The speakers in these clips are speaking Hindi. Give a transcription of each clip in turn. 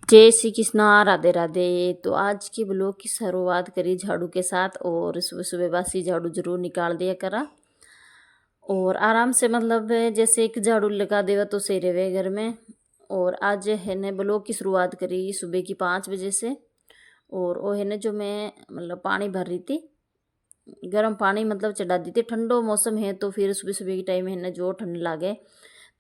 जय श्री कृष्णा, राधे राधे। तो आज की ब्लॉग की शुरुआत करी झाड़ू के साथ और सुबह सुबह बासी झाड़ू जरूर निकाल दिया करा और आराम से मतलब जैसे एक झाड़ू लगा देवा तो सही रहे घर में। और आज है ने ब्लॉग की शुरुआत करी सुबह की 5 बजे से। और वो है ने जो मैं मतलब पानी भर रही थी, गर्म पानी मतलब चढ़ा दी थी। ठंडो मौसम है तो फिर सुबह सुबह के टाइम है ना जो ठंड लागे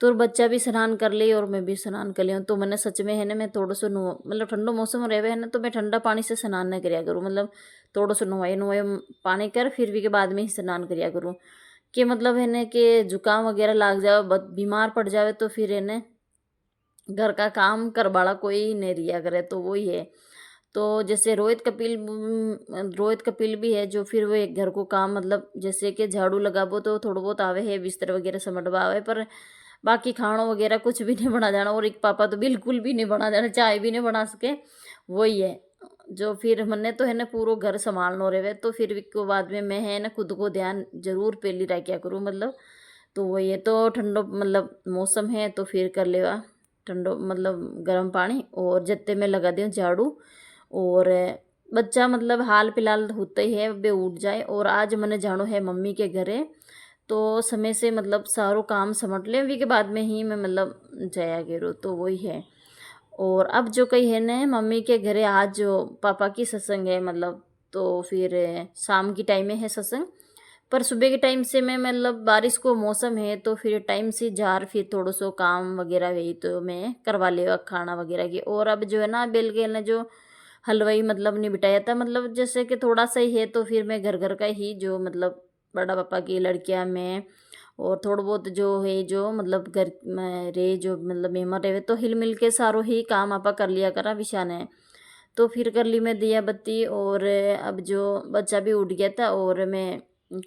तो बच्चा भी स्नान कर ली और मैं भी स्नान कर लिया। तो मैंने सच में है ना मैं थोड़ा सा मतलब ठंडो मौसम रहे है ना तो मैं ठंडा पानी से स्नान न कराया करूँ। मतलब थोड़ा सा नुआए नुआए पानी कर फिर भी के बाद में ही स्नान कराया करूँ कि मतलब है ना कि जुकाम वगैरह लाग जाए बीमार पड़ जावे तो फिर है ना घर का काम करवाड़ा कोई नहीं रिया करे। तो वही है। तो जैसे रोहित कपिल भी है जो फिर वो एक घर को काम मतलब जैसे कि झाड़ू लगाबो तो थोड़ा बहुत आवे है, बिस्तर वगैरह समेटवा आवे, पर बाकी खाना वगैरह कुछ भी नहीं बना जाना। और एक पापा तो बिल्कुल भी नहीं बना जाना, चाय भी नहीं बना सके। वही है जो फिर मैंने तो है ना पूरा घर संभालना रहे तो फिर भी को बाद में मैं है ना खुद को ध्यान जरूर पहली रखा करूँ मतलब। तो वही है। तो ठंडो मतलब मौसम है तो फिर कर लेवा ठंडो मतलब गर्म पानी और जत्ते में लगा दूँ झाड़ू। और बच्चा मतलब हाल फिलहाल होता ही है बे उठ जाए। और आज मैंने जानो है मम्मी के घरे तो समय से मतलब सारो काम समट ले वी के बाद में ही मैं मतलब जाया करूँ। तो वही है। और अब जो कही है ना मम्मी के घरे आज जो पापा की सत्संग है मतलब तो फिर शाम की टाइम में है सत्संग। पर सुबह के टाइम से मैं मतलब बारिश को मौसम है तो फिर टाइम से जार फिर थोड़ा सो काम वगैरह वही तो मैं करवा ले खाना वगैरह की। और अब जो है ना बेल के ना जो हलवाई मतलब नहीं बिठाया था मतलब जैसे कि थोड़ा सा ही है तो फिर मैं घर घर का ही जो मतलब बड़ा पापा की लड़कियां में और थोड़ा बहुत जो है जो मतलब घर में रे जो मतलब मेहमान रहे तो हिल मिल के सारो ही काम आपा कर लिया करा विशा ने। तो फिर कर ली मैं दिया बत्ती और अब जो बच्चा भी उठ गया था और मैं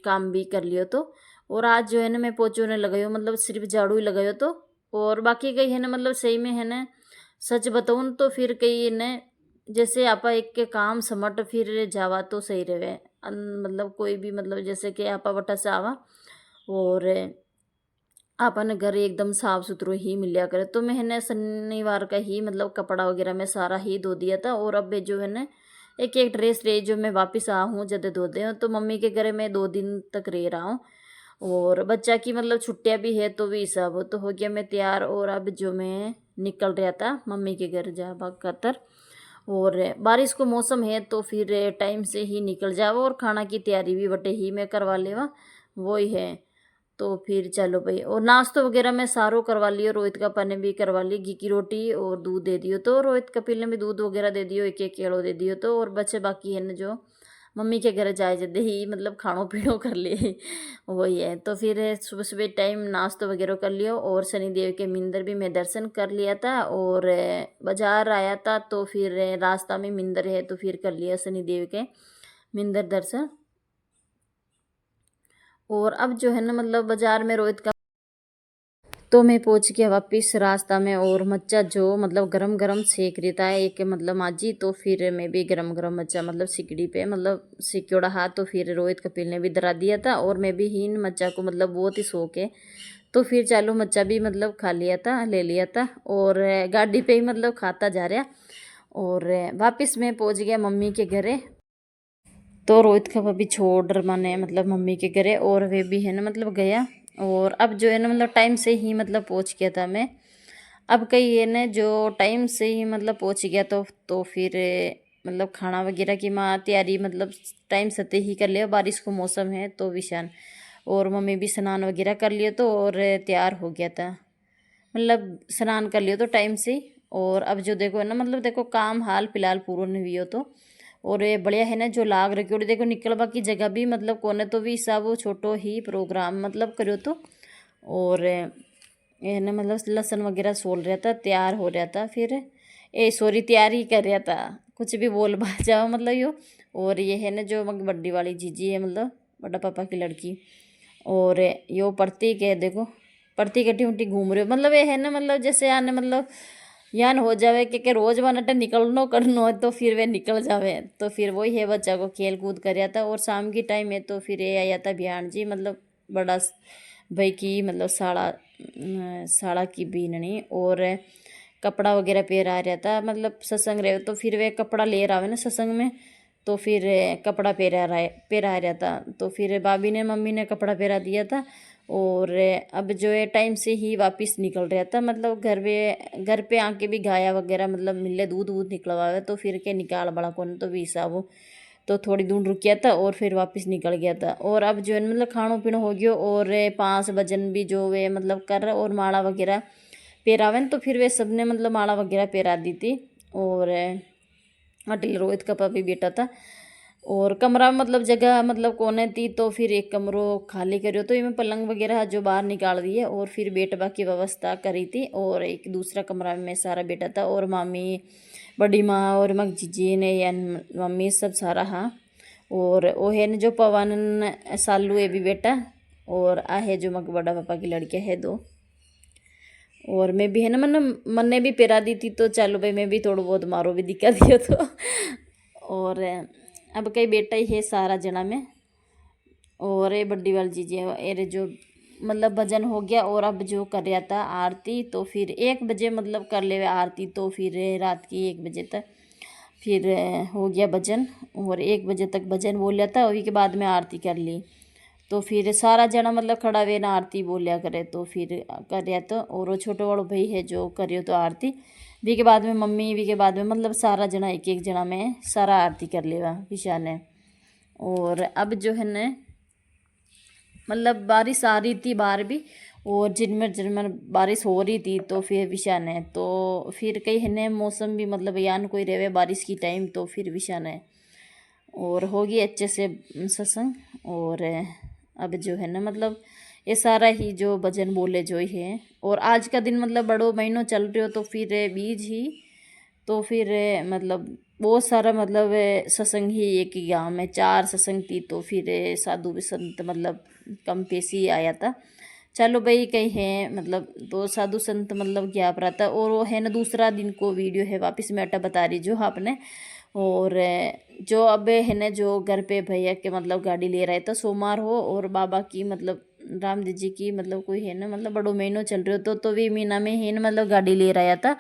काम भी कर लियो तो। और आज जो है ना मैं पोछो ने लगायो मतलब सिर्फ झाड़ू ही लगायो तो। और बाकी कई है ना मतलब सही में है ना सच बताऊँ तो फिर कई ने जैसे आपा एक के काम समट फिर जावा तो सही रहे। मतलब कोई भी मतलब जैसे कि आपा बटा से आवा और अपन घर एकदम साफ सुथरो ही मिलिया करे। तो मैंने शनिवार का ही मतलब कपड़ा वगैरह में सारा ही धो दिया था। और अब जो है ना एक एक ड्रेस रही जो मैं वापस आ हूँ जब धो दे हूँ तो मम्मी के घर में 2 दिन तक रह रहा हूँ। और बच्चा की मतलब छुट्टियाँ भी है तो भी सब तो हो गया मैं तैयार। और अब जो मैं निकल रहा था मम्मी के घर जा भाग खातर। और बारिश को मौसम है तो फिर टाइम से ही निकल जाओ और खाना की तैयारी भी बटे ही मैं करवा लेवा। वही है। तो फिर चलो भाई और नाश्तो वगैरह मैं सारो करवा लियो। रोहित का पाने भी करवा ली, घी की रोटी और दूध दे दियो। तो रोहित कपिल ने भी दूध वगैरह दे दियो, एक एक केलो दे दियो। तो और बच्चे बाकी है ना जो मम्मी के घर जाए जदे ही मतलब खानो पीनो कर लिए वही है। तो फिर सुबह सुबह टाइम नाश्तो वगैरह कर लियो और शनिदेव के मंदिर भी मैं दर्शन कर लिया था। और बाजार आया था तो फिर रास्ता में मंदिर है तो फिर कर लिया शनिदेव के मंदिर दर्शन। और अब जो है ना मतलब बाजार में रोहित का तो मैं पहुंच गया वापिस रास्ता में। और मच्चा जो मतलब गरम गरम सेक रहता है एक मतलब माजी तो फिर मैं भी गरम गरम मच्चा मतलब सिकड़ी पे मतलब सिक्योड़ा हाथ तो फिर रोहित कपिल ने भी डरा दिया था। और मैं भी हीन मच्चा को मतलब बहुत ही शौक है तो फिर चालू मच्चा भी मतलब खा लिया था ले लिया था। और गाड़ी पे ही मतलब खाता जा रहा। और वापिस मैं पहुंच गया मम्मी के घरे। तो रोहित का भाभी छोड़ माने मतलब मम्मी के घरे और वे भी है ना मतलब गया। और अब जो है ना मतलब टाइम से ही मतलब पहुंच गया था मैं। अब कई है ना जो टाइम से ही मतलब पहुंच गया तो फिर मतलब खाना वगैरह की माँ तैयारी मतलब टाइम से ही कर लिया। बारिश को मौसम है तो विशान और मम्मी भी स्नान वगैरह कर लिया तो और तैयार हो गया था मतलब स्नान कर लियो तो टाइम से। और अब जो देखो है ना मतलब देखो काम हाल फिलहाल पूरा नहीं हुई हो तो। और ये बढ़िया है ना जो लाग रखी और देखो निकलवा की जगह भी मतलब कोने तो भी सब छोटो ही प्रोग्राम मतलब करो तो। और ये ना मतलब लहसुन वगैरह सोल रहा था तैयार हो रहा था फिर ए सॉरी तैयार ही कर रहा था कुछ भी बोल बा जाओ मतलब यो। और ये है ना जो बड्डी वाली जीजी है मतलब बड़ा पापा की लड़की। और यो प्रतीक है देखो प्रतीक कटी उटी घूम रहे हो मतलब ये है ना मतलब जैसे आने मतलब यान हो जावे कि रोज वनटे निकलनो करनो है तो फिर वे निकल जावे। तो फिर वही है बच्चा को खेल कूद कर था। और शाम की टाइम है तो फिर ये आया था बिहान जी मतलब बड़ा भाई की मतलब साड़ा की बीननी। और कपड़ा वगैरह पहरा रहा था, मतलब सत्संग रहे तो फिर वे कपड़ा ले रहा है ना सत्संग में, तो फिर कपड़ा पहरा रहा था। तो फिर भाभी ने मम्मी ने कपड़ा पहरा दिया था। और अब जो है टाइम से ही वापस निकल रहा था, मतलब घर पे आके भी गाया वगैरह मतलब मिले दूध वूध निकलवावे, तो फिर के निकाल बड़ा कौन तो भी हिसाब हो, तो थोड़ी दूर रुकिया था और फिर वापस निकल गया था। और अब जो है मतलब खानो पीनो हो गया और 5 बजन भी जो वे मतलब कर और माला वगैरह पहरावन, तो फिर वे सब ने मतलब माला वगैरह पहरा दी थी। और अटिल रोहित का भी बेटा था। और कमरा मतलब जगह मतलब कोने थी, तो फिर एक कमरो खाली करियो तो इनमें पलंग वगैरह जो बाहर निकाल दिए और फिर बैठवा की व्यवस्था करी थी। और एक दूसरा कमरा में सारा बेटा था और मामी बड़ी माँ और मग जीजी ने या मम्मी सब सारा हाँ। और वो है न जो पवन सालू है भी बेटा, और आ है जो मग बड़ा पापा की लड़कियाँ है 2। और मैं भी है ना मन ने भी पेरा दी थी, तो चलो भाई मैं भी थोड़ा बहुत मारो भी दिखा दियो तो और अब कई बेटा ही है सारा जना में। और ये बड्डी वाली चीज़ है ये जो मतलब भजन हो गया। और अब जो कर रहा था आरती, तो फिर 1 बजे मतलब कर ले आरती, तो फिर रात की 1 बजे तक फिर हो गया भजन। और 1 बजे तक भजन बोल लिया था, वही के बाद में आरती कर ली। तो फिर सारा जना मतलब खड़ा वे ना आरती बोलिया करे, तो फिर कर रहा तो। और वो छोटो वालों भाई है जो करियो तो आरती वी के बाद में मम्मी वी के बाद में मतलब सारा जना एक एक जना में सारा आरती कर लेवा विशा ने। और अब जो है न मतलब बारिश आ रही थी बाहर भी, और जिनमें बारिश हो रही थी, तो फिर विशा ने तो फिर कहीं है न मौसम भी मतलब यान कोई रहे बारिश की टाइम, तो फिर विशा ने और होगी अच्छे से सत्संग। और अब जो है ना मतलब ये सारा ही जो भजन बोले जो है। और आज का दिन मतलब बड़ो महीनों चल रहे हो, तो फिर बीज ही तो फिर मतलब बहुत सारा मतलब सत्संग ही एक ही गाँव में 4 सत्संग थी, तो फिर साधु भी संत मतलब कम पेशी ही आया था। चलो भाई कहीं है मतलब तो साधु संत मतलब क्या रहा था। और वो है ना दूसरा दिन को वीडियो है वापस मैं अटा बता रही जो आपने। और जो अब है ना जो घर पे भैया के मतलब गाड़ी ले रहे थे सोमवार हो, और बाबा की मतलब रामदेव जी की मतलब कोई है ना मतलब बड़ो महीनों चल रहे हो, तो वी महीना में है ना मतलब गाड़ी ले रहा था।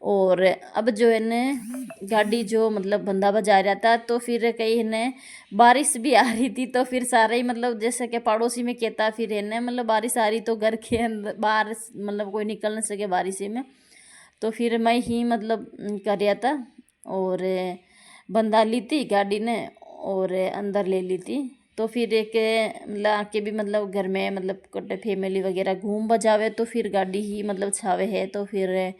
और अब जो है न गाड़ी जो मतलब बंदा बजा रहा था, तो फिर कहीं न बारिश भी आ रही थी, तो फिर सारे ही मतलब जैसे कि पड़ोसी में कहता फिर है न मतलब बारिश आ रही तो घर के अंदर बाहर मतलब कोई निकल नहीं सके बारिश में। तो फिर मैं ही मतलब कर रहा था और बंदा ली थी गाड़ी ने और अंदर ले ली थी। तो फिर एक मतलब आके भी मतलब घर में मतलब कटे फैमिली वगैरह घूम बजावे, तो फिर गाड़ी ही मतलब छावे है, तो फिर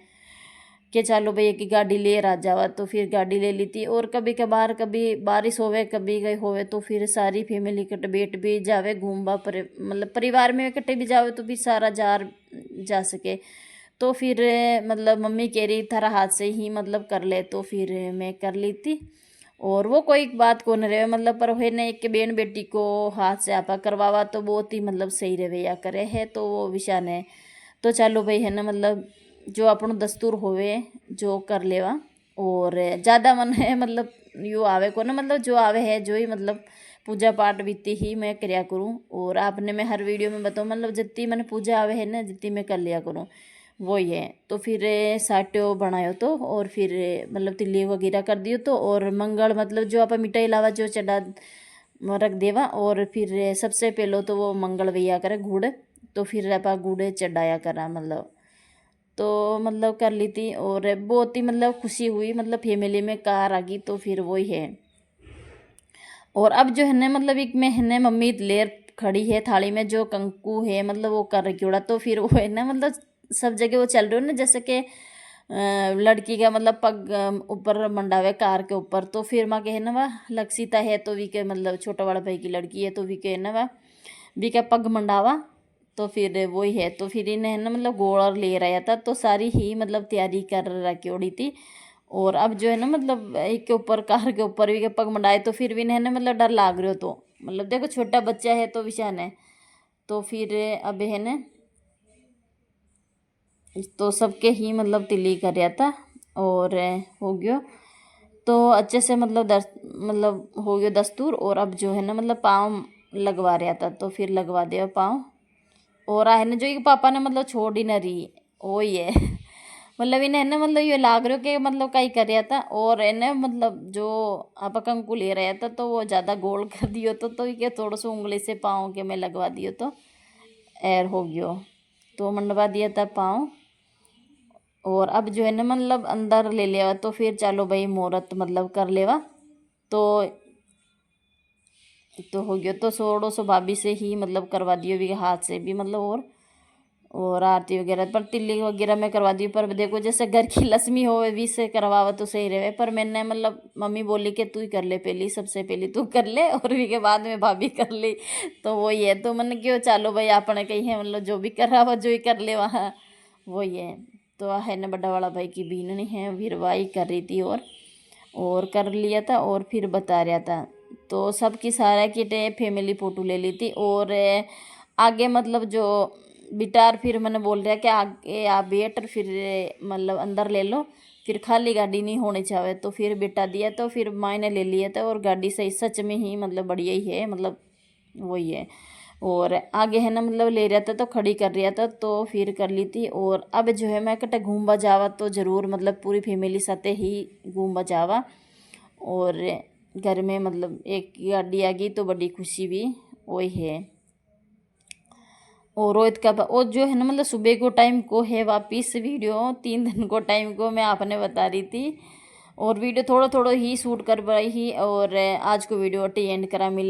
कि चलो भैया की गाड़ी ले आ जावा, तो फिर गाड़ी ले ली थी। और कभी कभार कभी बारिश होवे कभी गई होवे, तो फिर सारी फैमिली कट बैठ भी जावे घूमबा मतलब परिवार में इकट्ठे भी जावे, तो भी सारा जा सके। तो फिर मतलब मम्मी कह रही थारा हाथ से ही मतलब कर ले, तो फिर मैं कर ली थी। और वो कोई बात को न रहे मतलब पर है ने एक बहन बेटी को हाथ से आपा करवावा, तो बहुत ही मतलब सही रहे या करे है, तो वो विषय ने तो चलो भाई है ना मतलब जो अपन दस्तूर होवे जो कर लेवा। और ज़्यादा मन है मतलब यू आवे को ना मतलब जो आवे है जो ही मतलब पूजा पाठ बीती ही मैं करया करूँ। और आपने मैं हर वीडियो में बताऊँ मतलब जितनी मैंने पूजा आवे है ना जितनी मैं कर लिया करूँ वही है। तो फिर साट्यो बनायो तो और फिर मतलब तिल्ली वगैरह कर दियो, तो और मंगल मतलब जो आप मिठाई लावा जो चढ़ा रख देवा। और फिर सबसे पहलो तो वो मंगल भैया करे गुड़, तो फिर आप गुड़ चढ़ाया करा मतलब तो मतलब कर ली थी। और बहुत ही मतलब खुशी हुई मतलब फैमिली में कार आ गई, तो फिर वही है। और अब जो है ना मतलब एक में है ना मम्मी लेर खड़ी है थाली में जो कंकु है मतलब वो कर रखी उड़ा, तो फिर वो है ना मतलब सब जगह वो चल रहे हो ना जैसे कि लड़की का मतलब पग ऊपर मंडावे कार के ऊपर, तो फिर माँ के है ना वह लक्षिता है तो वी के मतलब छोटा बड़ा भाई की लड़की है, तो वी के है ना वह वी का पग मंडावा। तो फिर वही है, तो फिर इन्हें है ना मतलब गोड़ ले रहा था, तो सारी ही मतलब तैयारी कर रखी उड़ी थी। और अब जो है ना मतलब एक के ऊपर कार के ऊपर भी के पग मंडाए, तो फिर भी इन्हें ना मतलब डर लाग रहे हो, तो मतलब देखो छोटा बच्चा है तो विशान है। तो फिर अब है ना तो सबके ही मतलब तिली कर रहा था और हो गया तो अच्छे से मतलब मतलब हो गया दस्तूर। और अब जो है ना मतलब पाँव लगवा रहा था, तो फिर लगवा दिया पाँव। और है ना जो एक पापा ने मतलब छोड़ ही ना रही वही है मतलब इन्हें ना मतलब ये लाग रहे हो कि मतलब कहीं कर रहा था, और इन्हें मतलब जो आप कंकु ले रहा था तो वो ज़्यादा गोल कर दियो तो ये थोड़ा सा उंगली से पाँव के में लगवा दियो तो एर हो गयो, तो मंडवा दिया था पाँव। और अब जो है ना मतलब अंदर ले लिया तो फिर चलो भाई मुहूर्त मतलब कर लेवा, तो हो गयो। तो सोड़ो सो भाभी से ही मतलब करवा दियो भी, हाथ से भी मतलब, और आरती वगैरह पर तिल्ली वगैरह मैं करवा दी। पर देखो जैसे घर की लक्ष्मी हो भी से करवावा तो सही रहे, पर मैंने मतलब मम्मी बोली कि तू ही कर ले पहली, सबसे पहले तू कर ले और भी के बाद में भाभी कर ली। तो वही है, तो मैंने क्यों चलो भाई आपने कही है मतलब जो भी कर रहा हो जो ही कर ले वहाँ, वही है। तो है ना बड़ा वाला भाई की बीन नहीं है, फिर वाही कर रही थी और कर लिया था और फिर बता रहा था। तो सबकी सारा की फैमिली फ़ोटो ले ली थी। और आगे मतलब जो बिटार फिर मैंने बोल दिया कि आगे आप बैठ फिर मतलब अंदर ले लो, फिर खाली गाड़ी नहीं होनी चाहिए। तो फिर बिठा दिया, तो फिर मायने ले लिया था, और गाड़ी सही सच में ही मतलब बढ़िया ही है मतलब वही है। और आगे है ना मतलब ले रहा था तो खड़ी कर रहा था, तो फिर कर ली थी। और अब जो है मैं कटे घूमबा जावा तो ज़रूर मतलब पूरी फैमिली साथे ही घूमबा जावा। और घर में मतलब एक गाड़ी आ गई तो बड़ी खुशी भी वही है। और रोहित का और जो है ना मतलब सुबह को टाइम को है वापिस वीडियो 3 दिन को टाइम को मैं आपने बता रही थी, और वीडियो थोड़ा थोड़ा ही शूट कर पाई ही। और आज को वीडियो एंड करा मिल